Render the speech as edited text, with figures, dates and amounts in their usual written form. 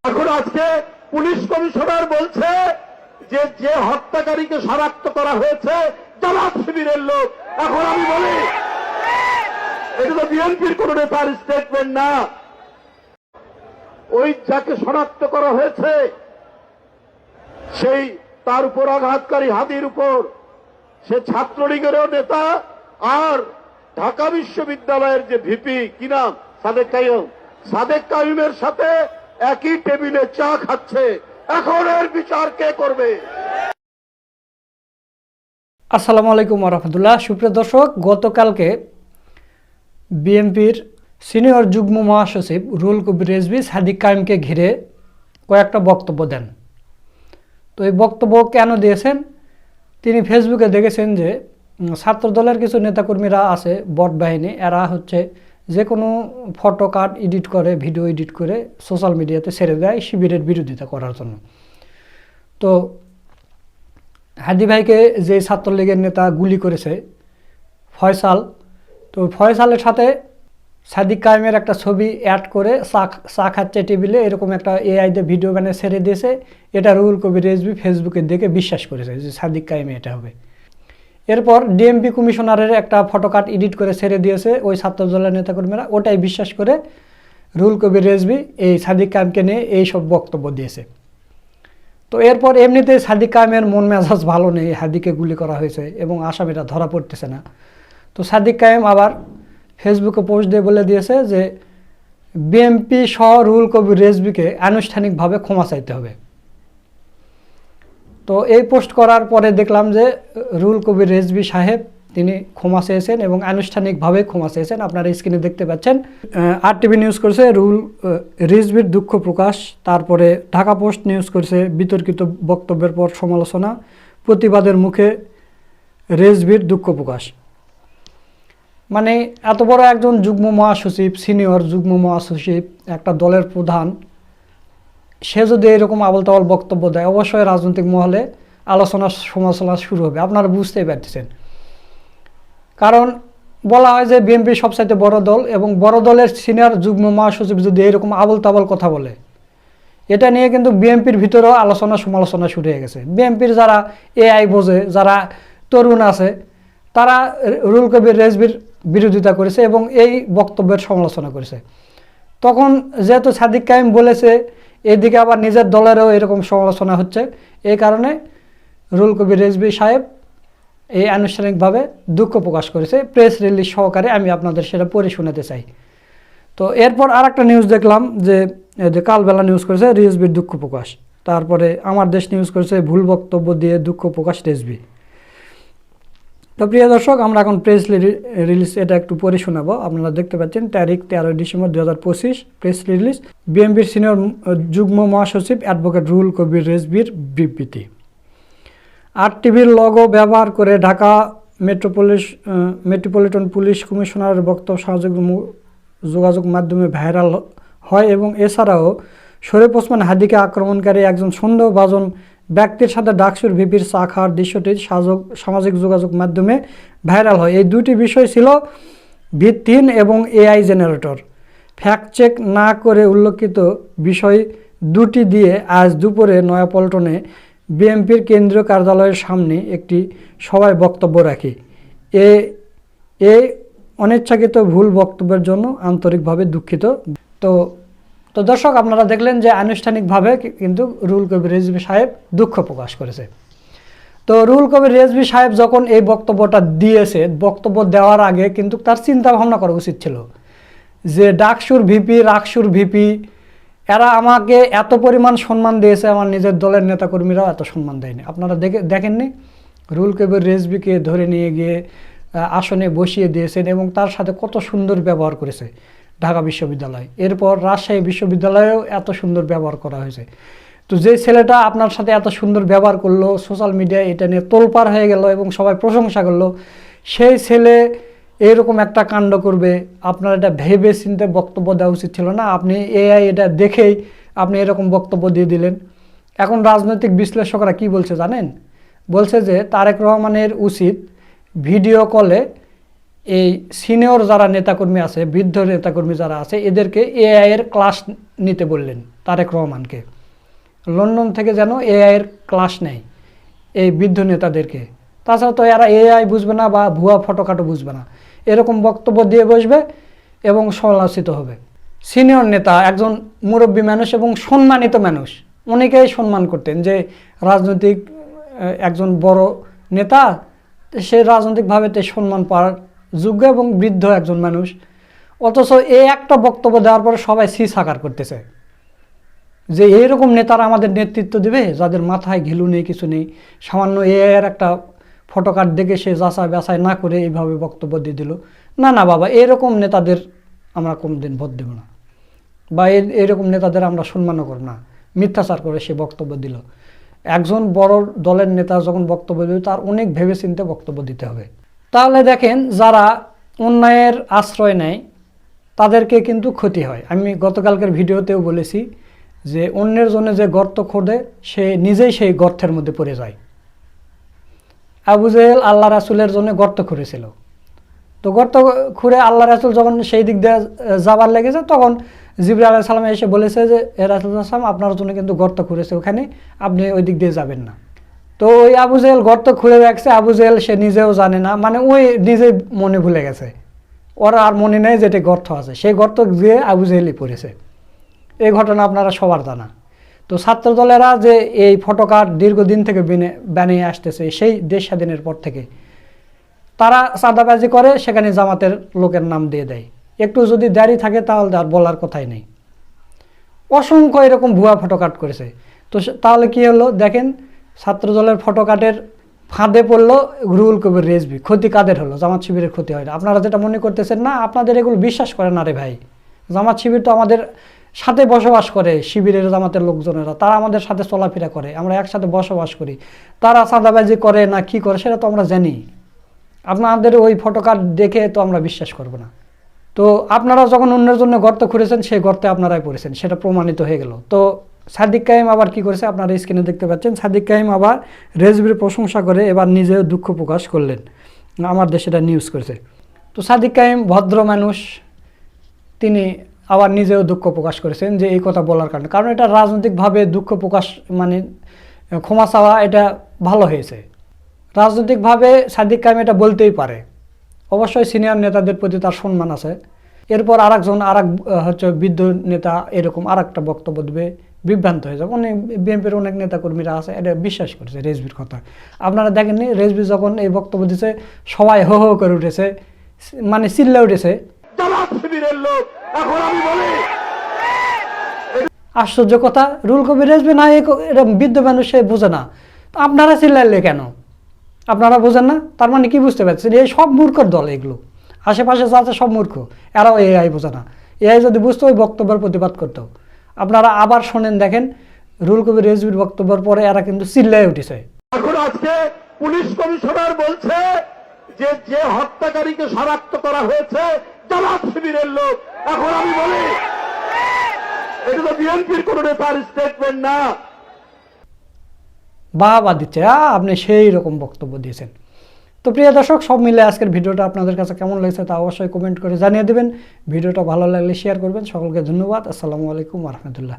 এখন আজকে police commissioner বলছে যে যে হত্যাকারীকে শনাক্ত করা হয়েছে জামাত শিবিরের লোক। এখন আমি বলি এটা তো বিএনপির কোন নেতার স্টেটমেন্ট না। ওই যাকে শনাক্ত করা হয়েছে সেই তার উপর আঘাতকারী হাদির উপর সে ছাত্রলীগেরও নেতা আর ঢাকা বিশ্ববিদ্যালয়ের যে ভিপি কি নাম সাদেক কাইমের সাথে একই টেবিলে চা খাচ্ছে। এখন এর বিচার কে করবে? আসসালামু আলাইকুম রাহমাতুল্লাহ। সুপ্রিয় দর্শক, গতকালকে বিএনপির সিনিয়র যুগ্ম মহাসচিব রুহুল কবির রিজভী সাদিক কায়েমকে ঘিরে কয়েকটা বক্তব্য দেন। তো এই বক্তব্য কেন দিয়েছেন? তিনি ফেসবুকে দেখেছেন যে ছাত্র দলের কিছু নেতাকর্মীরা আছে, বট বাহিনী, এরা হচ্ছে যে কোনো ফটো কার্ড এডিট করে, ভিডিও এডিট করে সোশ্যাল মিডিয়াতে ছেড়ে দেয় শিবিরের বিরোধিতা করার জন্য। তো হাদি ভাইকে যে ছাত্রলীগের নেতা গুলি করেছে ফয়সাল, তো ফয়সালের সাথে সাদিক কায়েমের একটা ছবি অ্যাড করে চা খাচ্ছে টেবিলে, এরকম একটা এআই দিয়ে ভিডিও বানিয়ে ছেড়ে দিয়েছে। এটা রুহুল কবির রিজভী ফেসবুকে দেখে বিশ্বাস করেছে যে সাদিক কায়েমে এটা হবে। এরপর ডিএমপি কমিশনারের একটা ফটো কার্ড এডিট করে ছেড়ে দিয়েছে ওই ছাত্র দলের নেতাকর্মীরা, ওটাই বিশ্বাস করে রুহুল কবির রিজভী এই সাদিক কায়েমকে নিয়ে এইসব বক্তব্য দিয়েছে। তো এরপর এমনিতেই সাদিক কায়েমের মন মেজাজ ভালো নেই, হাদিকে গুলি করা হয়েছে এবং আসামিরা ধরা পড়তেছে না। তো সাদিক কায়েম আবার ফেসবুকে পোস্ট দিয়ে বলে দিয়েছে যে বিএনপি সহ রুহুল কবির রিজভীকে আনুষ্ঠানিকভাবে ক্ষমা চাইতে হবে। তো এই পোস্ট করার পরে দেখলাম যে রুহুল কবির রিজভী সাহেব তিনি ক্ষমা চেয়েছেন এবং আনুষ্ঠানিকভাবে ক্ষমা চেয়েছেন। আপনারা স্ক্রিনে দেখতে পাচ্ছেন। RTV নিউজ করেছে রিজভীর দুঃখ প্রকাশ, তারপরে ঢাকা পোস্ট নিউজ করেছে বিতর্কিত বক্তব্যের পর সমালোচনা, প্রতিবাদের মুখে রিজভীর দুঃখ প্রকাশ। মানে এত বড় একজন যুগ্ম মহাসচিব, সিনিয়র যুগ্ম মহাসচিব, একটা দলের প্রধান, সে যদি এরকম আবল তাবল বক্তব্য দেয়, অবশ্যই রাজনৈতিক মহলে আলোচনা সমালোচনা শুরু হবে। আপনারা বুঝতেই পারতেছেন। কারণ বলা হয় যে বিএনপি সবচাইতে বড় দল এবং বড় দলের সিনিয়র যুগ্ম মহাসচিব যদি এরকম আবল তাবল কথা বলে, এটা নিয়ে কিন্তু বিএনপির ভিতরেও আলোচনা সমালোচনা শুরু হয়ে গেছে। বিএনপির যারা এআই বোঝে, যারা তরুণ আছে, তারা রুহুল কবির রিজভীর বিরোধিতা করেছে এবং এই বক্তব্যের সমালোচনা করেছে। তখন যেহেতু সাদিক কায়েম বলেছে, এদিকে আবার নিজের দলেরও এরকম সমালোচনা হচ্ছে, এই কারণে রুহুল কবির রিজভী সাহেব এই আনুষ্ঠানিকভাবে দুঃখ প্রকাশ করেছে প্রেস রিলিজ সহকারে। আমি আপনাদের সেটা পড়ে শোনাতে চাই। তো এরপর আর একটা নিউজ দেখলাম যে কালবেলা নিউজ করেছে রিজভীর দুঃখ প্রকাশ, তারপরে আমার দেশ নিউজ করেছে ভুল বক্তব্য দিয়ে দুঃখ প্রকাশ রিজভী। তো প্রিয় দর্শক, আমরা এখন প্রেস রিলিজ এটা একটু পড়ে শোনাবো। আপনারা দেখতে পাচ্ছেন তারিখ 13 ডিসেম্বর 2025, প্রেস রিলিজ। বিএনপির সিনিয়র যুগ্ম মহাসচিব অ্যাডভোকেট রুহুল কবির রিজভীর বিবৃতি। RTVর লগো ব্যবহার করে ঢাকা মেট্রোপলিটন পুলিশ কমিশনারের বক্তব্য সামাজিক যোগাযোগ মাধ্যমে ভাইরাল হয় এবং এছাড়াও শরীফ ওসমান হাদিকে আক্রমণকারী একজন সন্দেহভাজন ব্যক্তির সাথে ডাকসুর ভিপির চা খাওয়ার দৃশ্যটি সামাজিক যোগাযোগ মাধ্যমে ভাইরাল হয়। এই দুটি বিষয় ছিল ভিত্তিহীন এবং AI জেনারেটর। ফ্যাক্ট চেক না করে উল্লেখিত বিষয় দুটি দিয়ে আজ দুপুরে নয়াপল্টনে বিএনপির কেন্দ্রীয় কার্যালয়ের সামনে একটি সভায় বক্তব্য রাখি। এই অনিচ্ছাকৃত ভুল বক্তব্যের জন্য আন্তরিকভাবে দুঃখিত। তো দর্শক, আপনারা দেখলেন যে আনুষ্ঠানিকভাবে কিন্তু রুহুল কবির রিজভী সাহেব দুঃখ প্রকাশ করেছে। তো রুহুল কবির রিজভী সাহেব যখন এই বক্তব্যটা দিয়েছে, বক্তব্য দেওয়ার আগে কিন্তু তার চিন্তা ভাবনা করা উচিত ছিল যে ডাকসুর ভিপি, রাকসুর ভিপি, এরা আমাকে এত পরিমাণ সম্মান দিয়েছে, আমার নিজের দলের নেতাকর্মীরাও এত সম্মান দেয়নি। আপনারা দেখেননি রুহুল কবির রিজভীকে ধরে নিয়ে গিয়ে আসনে বসিয়ে দিয়েছেন এবং তার সাথে কত সুন্দর ব্যবহার করেছে ঢাকা বিশ্ববিদ্যালয়। এরপর রাজশাহী বিশ্ববিদ্যালয়েও এত সুন্দর ব্যবহার করা হয়েছে। তো যে ছেলেটা আপনার সাথে এত সুন্দর ব্যবহার করলো, সোশ্যাল মিডিয়ায় এটা নিয়ে তোলপাড় হয়ে গেল এবং সবাই প্রশংসা করলো, সেই ছেলে এরকম একটা কাণ্ড করবে, আপনার এটা ভেবে চিন্তে বক্তব্য দেওয়া উচিত ছিল না। আপনি AI এটা দেখেই আপনি এরকম বক্তব্য দিয়ে দিলেন। এখন রাজনৈতিক বিশ্লেষকরা কি বলছে জানেন? বলছে যে তারেক রহমানের উচিত ভিডিও কলে এই সিনিয়র যারা নেতাকর্মী আছে, বৃদ্ধ নেতাকর্মী যারা আছে, এদেরকে AI এর ক্লাস নিতে বললেন। তারেক রহমানকে, লন্ডন থেকে যেন এআইয়ের ক্লাস নেয় এই বৃদ্ধ নেতাদেরকে। তাছাড়া তো এরা এআই বুঝবে না বা ভুয়া ফটোকাটো বুঝবে না, এরকম বক্তব্য দিয়ে বসবে এবং সমালোচিত হবে। সিনিয়র নেতা, একজন মুরব্বী মানুষ এবং সম্মানিত মানুষ, অনেকেই সম্মান করতেন যে রাজনৈতিক একজন বড় নেতা, সে রাজনৈতিকভাবে তে সম্মান পাওয়ার যোগ্য এবং বৃদ্ধ একজন মানুষ। অথচ এই একটা বক্তব্য দেওয়ার পরে সবাই সাকার করতেছে যে এইরকম নেতারা আমাদের নেতৃত্ব দেবে, যাদের মাথায় ঘিলু নেই, কিছু নেই, সামান্য এর একটা ফটোকার্ড দেখে সে যাচাই বাছাই না করে এইভাবে বক্তব্য দিয়ে দিল। না না বাবা, এরকম নেতাদের আমরা কোনোদিন ভোট দেব না, বা এরকম নেতাদের আমরা সম্মানও করব না। মিথ্যাচার করে সে বক্তব্য দিল। একজন বড় দলের নেতা যখন বক্তব্য দেবে তার অনেক ভেবেচিন্তে বক্তব্য দিতে হবে। তাহলে দেখেন, যারা অন্যায়ের আশ্রয় নেয় তাদেরকে কিন্তু ক্ষতি হয়। আমি গতকালকের ভিডিওতেও বলেছি যে অন্যের জন্য যে গর্ত খোঁড়ে সে নিজেই সেই গর্তের মধ্যে পড়ে যায়। আবু জেহেল আল্লাহ রাসূলের জন্য গর্ত খুঁড়েছিল, তো গর্ত খুঁড়ে আল্লাহ রাসূল যখন সেই দিক দিয়ে যাবার লেগেছে, তখন জিবরাইল আলাইহিস সালাম এসে বলেছে যে রাসূলুল্লাহ সাল্লাল্লাহু আলাইহি ওয়াসাল্লাম, আপনার জন্য কিন্তু গর্ত খুঁড়েছে, ওখানে আপনি ওই দিক দিয়ে যাবেন না। তো ওই আবু জেহেল গর্ত খুঁড়ে রাখছে, আবু জেহেল সে নিজেও জানে না, মানে ওই নিজেই মনে ভুলে গেছে, ওরা আর মনে নেই যেটা গর্ত আছে, সেই গর্ত গিয়ে আবু জেহেলই পড়েছে। এই ঘটনা আপনারা সবার জানা। তো ছাত্র দলেরা যে এই ফটোকার্ড দীর্ঘদিন থেকে বানিয়ে আসতেছে, সেই দেশ স্বাধীনের পর থেকে তারা চাঁদাবাজি করে, সেখানে জামাতের লোকের নাম দিয়ে দেয়। একটু যদি দাড়ি থাকে তাহলে আর বলার কথাই নেই। অসংখ্য এরকম ভুয়া ফটোকার্ড করেছে। তো তাহলে কি হলো দেখেন, ছাত্র দলের ফটোকার্ডের ফাঁদে পড়লো রুহুল কবির রিজভী। ক্ষতি কাদের হলো? জামাত শিবিরের ক্ষতি হয় না। আপনারা যেটা মনে করতেছেন, না, আপনাদের এগুলো বিশ্বাস করে না রে ভাই। জামাত শিবির তো আমাদের সাথে বসবাস করে, শিবিরের জামাতের লোকজনেরা, তারা আমাদের সাথে চলাফেরা করে, আমরা একসাথে বসবাস করি। তারা চাঁদাবাজি করে না কি করে সেটা তো আমরা জানি। আপনাদের ওই ফটোকার্ড দেখে তো আমরা বিশ্বাস করব না। তো আপনারা যখন অন্যের জন্য গর্ত খুঁড়েছেন, সেই গর্তে আপনারাই পড়েছেন, সেটা প্রমাণিত হয়ে গেল। তো সাদিক কায়েম আবার কি করেছে আপনারা স্ক্রিনে দেখতে পাচ্ছেন। সাদিক কায়েম আবার রেজভির প্রশংসা করে এবার নিজেও দুঃখ প্রকাশ করলেন, আমার দেশে এটা নিউজ করেছে। তো সাদিক কায়েম ভদ্র মানুষ, তিনি আবার নিজেও দুঃখ প্রকাশ করেছেন যে এই কথা বলার কারণে, কারণ এটা রাজনৈতিকভাবে দুঃখ প্রকাশ মানে ক্ষমা চাওয়া, এটা ভালো হয়েছে। রাজনৈতিকভাবে সাদিক কায়েম এটা বলতেই পারে, অবশ্যই সিনিয়র নেতাদের প্রতি তার সম্মান আছে। এরপর আরেকজন হচ্ছে বৃদ্ধ নেতা এরকম আরেকটা বক্তব্য দেবে, বিভ্রান্ত হয়ে যাবে। অনেক বিএনপির অনেক নেতাকর্মীরা আছে এটা বিশ্বাস করেছে রেজভির কথা। আপনারা দেখেননি, রেজভি যখন এই বক্তব্য দিচ্ছে সবাই হো হো করে উঠেছে, মানে চিল্লা উঠেছে। আশ্চর্য কথা, রুহুল কবির রিজভী না, এটা বৃদ্ধ মানুষ, সে বোঝে না, আপনারা চিল্লাইলে কেন? আপনারা বোঝেন না? তার মানে কি বুঝতে পারছেন? এই সব মূর্খর দল, এগুলো আশেপাশে যা আছে সব মূর্খ, এরাও এআই বোঝে না। এআই যদি বুঝতো ওই বক্তব্যের প্রতিবাদ করতো। আপনারা আবার শোনেন, দেখেন রুহুল কবির রিজভীর বক্তব্যের পরে এরা কিন্তু চিল্লাই উঠেছে। এখন আজকে পুলিশ কমিশনার বলছে যে যে হত্যাকারীকে শনাক্ত করা হয়েছে জামাত শিবিরের লোক। এখন আমি বলি, এটা তো বিএনপির কোন নেতার স্টেটমেন্ট না। বাবা দিচ্ছে, আপনি সেই রকম বক্তব্য দিয়েছেন। তো প্রিয় দর্শক, সব মিলে আজকের ভিডিওটা আপনাদের কাছে কেমন লেগেছে তা অবশ্যই কমেন্ট করে জানিয়ে দেবেন। ভিডিওটা ভালো লাগলে শেয়ার করবেন। সকলকে ধন্যবাদ। আসসালামু আলাইকুম ওয়া রাহমাতুল্লাহ।